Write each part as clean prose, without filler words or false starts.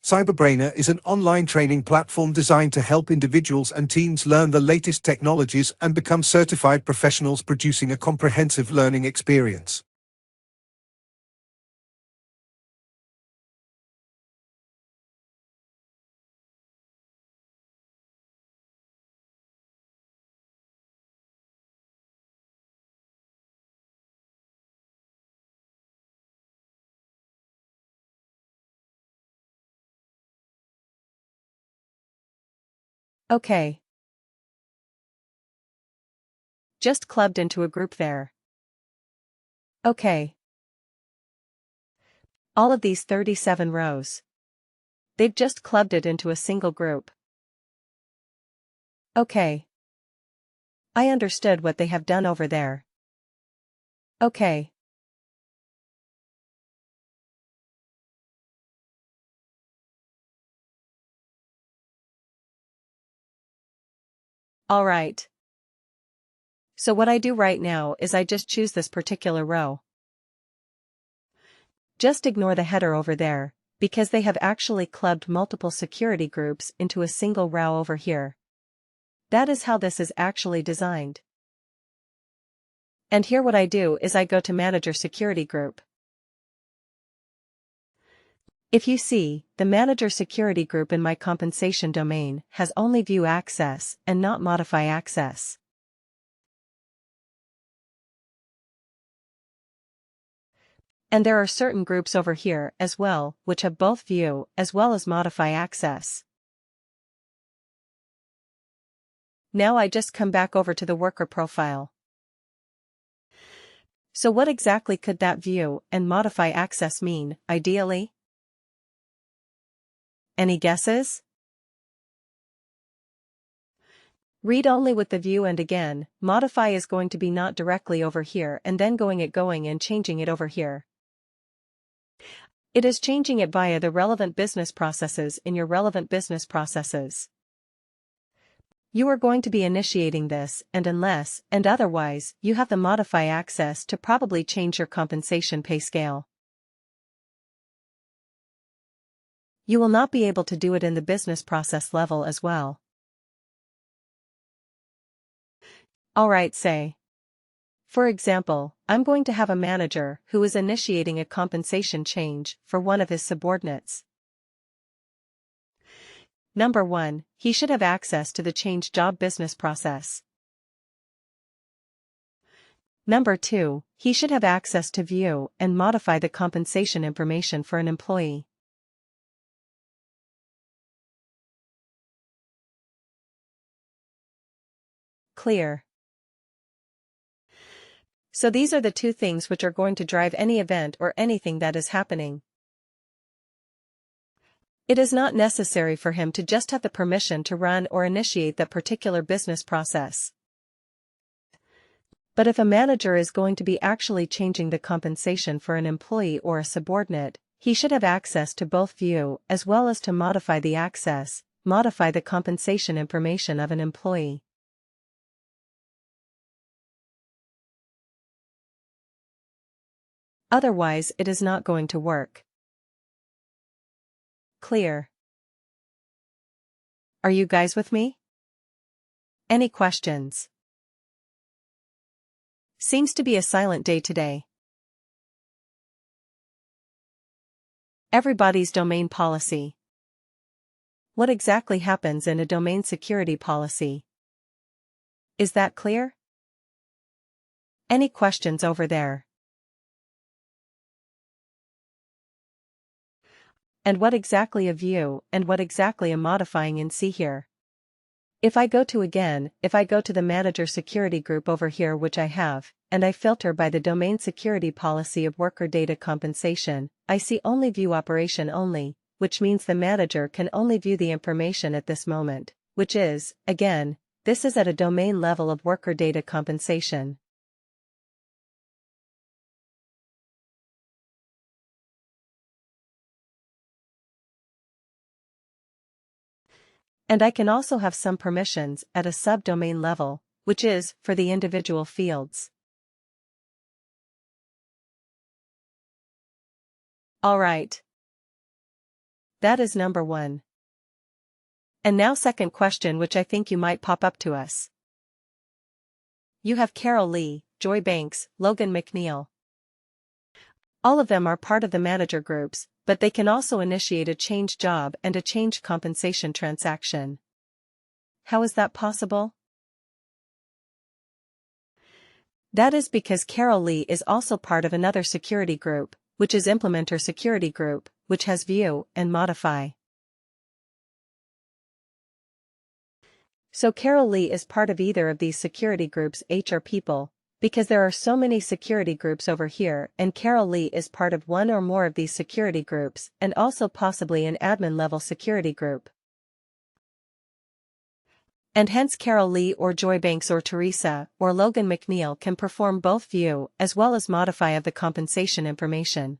Cyberbrainer is an online training platform designed to help individuals and teams learn the latest technologies and become certified professionals, producing a comprehensive learning experience. Okay. Just clubbed into a group there. Okay. All of these 37 rows. They've just clubbed it into a single group. Okay. I understood what they have done over there. Okay. All right. So what I do right now is I just choose this particular row. Just ignore the header over there, because they have actually clubbed multiple security groups into a single row over here. That is how this is actually designed. And here what I do is I go to Manager Security Group. If you see, the Manager Security Group in my compensation domain has only View Access and not Modify Access. And there are certain groups over here as well, which have both View as well as Modify Access. Now I just come back over to the worker profile. So what exactly could that View and Modify Access mean, ideally? Any guesses? Read only with the view, and again, modify is going to be not directly over here and then going and changing it over here. It is changing it via the relevant business processes in your relevant business processes. You are going to be initiating this, and unless and otherwise, you have the modify access to probably change your compensation pay scale. You will not be able to do it in the business process level as well. Alright, say. For example, I'm going to have a manager who is initiating a compensation change for one of his subordinates. Number 1, he should have access to the change job business process. Number 2, he should have access to view and modify the compensation information for an employee. Clear. So these are the two things which are going to drive any event or anything that is happening. It is not necessary for him to just have the permission to run or initiate that particular business process. But if a manager is going to be actually changing the compensation for an employee or a subordinate, he should have access to both view as well as to modify the compensation information of an employee. Otherwise, it is not going to work. Clear. Are you guys with me? Any questions? Seems to be a silent day today. Everybody's domain policy. What exactly happens in a domain security policy? Is that clear? Any questions over there? And what exactly a view and what exactly a modifying in see here? If I go to the manager security group over here, which I have, and I filter by the domain security policy of worker data compensation, I see only view operation only, which means the manager can only view the information at this moment, which is, again, this is at a domain level of worker data compensation. And I can also have some permissions at a subdomain level, which is for the individual fields. Alright. That is number 1. And now second question, which I think you might pop up to us. You have Carol Lee, Joy Banks, Logan McNeil. All of them are part of the manager groups, but they can also initiate a change job and a change compensation transaction. How is that possible? That is because Carol Lee is also part of another security group, which is Implementer Security Group, which has View and Modify. So Carol Lee is part of either of these security groups, HR people, because there are so many security groups over here, and Carol Lee is part of one or more of these security groups and also possibly an admin level security group. And hence Carol Lee or Joy Banks or Teresa or Logan McNeil can perform both view as well as modify of the compensation information.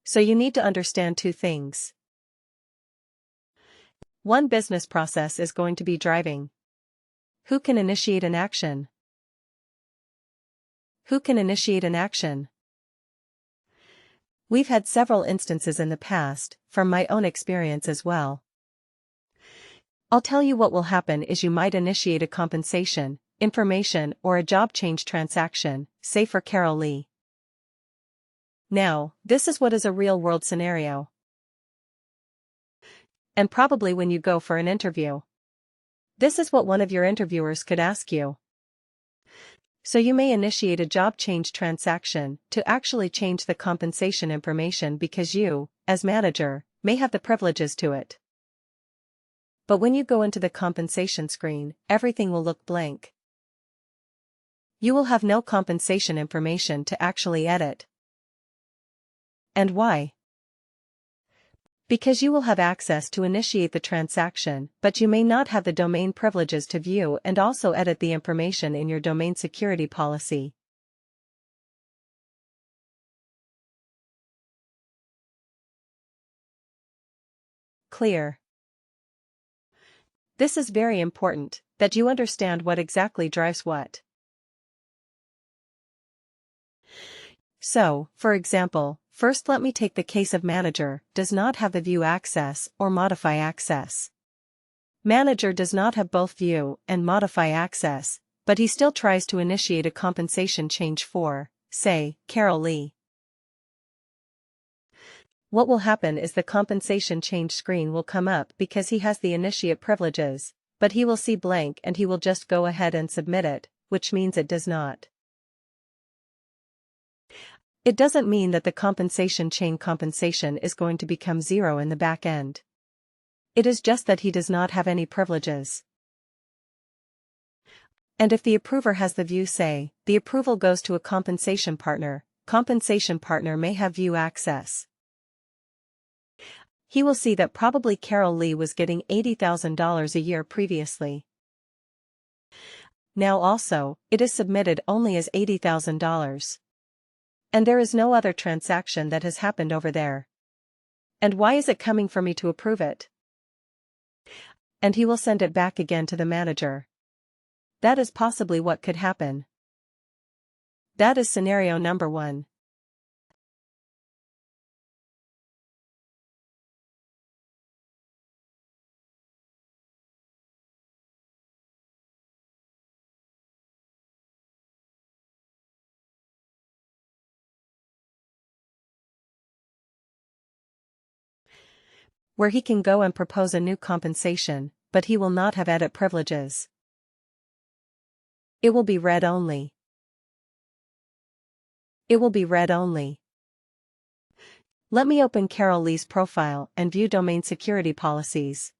So you need to understand two things. One business process is going to be driving. Who can initiate an action? Who can initiate an action? We've had several instances in the past, from my own experience as well. I'll tell you what will happen is you might initiate a compensation, information or a job change transaction, say for Carol Lee. Now, this is what is a real-world scenario. And probably when you go for an interview. This is what one of your interviewers could ask you. So you may initiate a job change transaction to actually change the compensation information because you, as manager, may have the privileges to it. But when you go into the compensation screen, everything will look blank. You will have no compensation information to actually edit. And why? Because you will have access to initiate the transaction, but you may not have the domain privileges to view and also edit the information in your domain security policy. Clear. This is very important, that you understand what exactly drives what. So, for example, first let me take the case of manager does not have the view access or modify access. Manager does not have both view and modify access, but he still tries to initiate a compensation change for, say, Carol Lee. What will happen is the compensation change screen will come up because he has the initiate privileges, but he will see blank and he will just go ahead and submit it, which means it does not. It doesn't mean that the compensation chain compensation is going to become 0 in the back end. It is just that he does not have any privileges. And if the approver has the view, say, the approval goes to a compensation partner may have view access. He will see that probably Carol Lee was getting $80,000 a year previously. Now also, it is submitted only as $80,000. And there is no other transaction that has happened over there. And why is it coming for me to approve it? And he will send it back again to the manager. That is possibly what could happen. That is scenario number 1. Where he can go and propose a new compensation, but he will not have edit privileges. It will be read only. It will be read only. Let me open Carol Lee's profile and view domain security policies.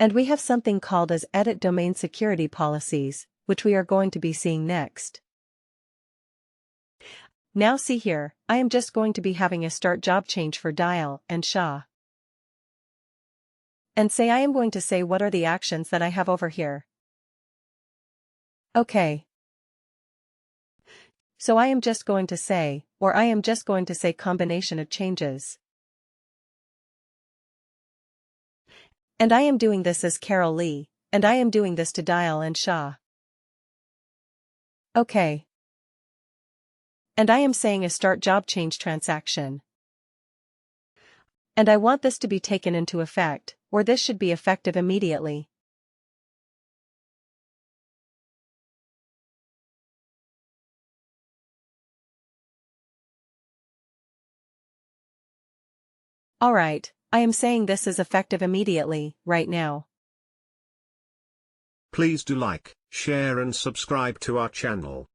And we have something called as edit domain security policies, which we are going to be seeing next. Now see here, I am just going to be having a start job change for Dial and Shaw. And say I am going to say what are the actions that I have over here. Okay. So I am just going to say, or I am just going to say combination of changes. And I am doing this as Carol Lee, and I am doing this to Dial and Shaw. Okay. And I am saying a start job change transaction. And I want this to be taken into effect, or this should be effective immediately. Alright, I am saying this is effective immediately, right now. Please do like, share and subscribe to our channel.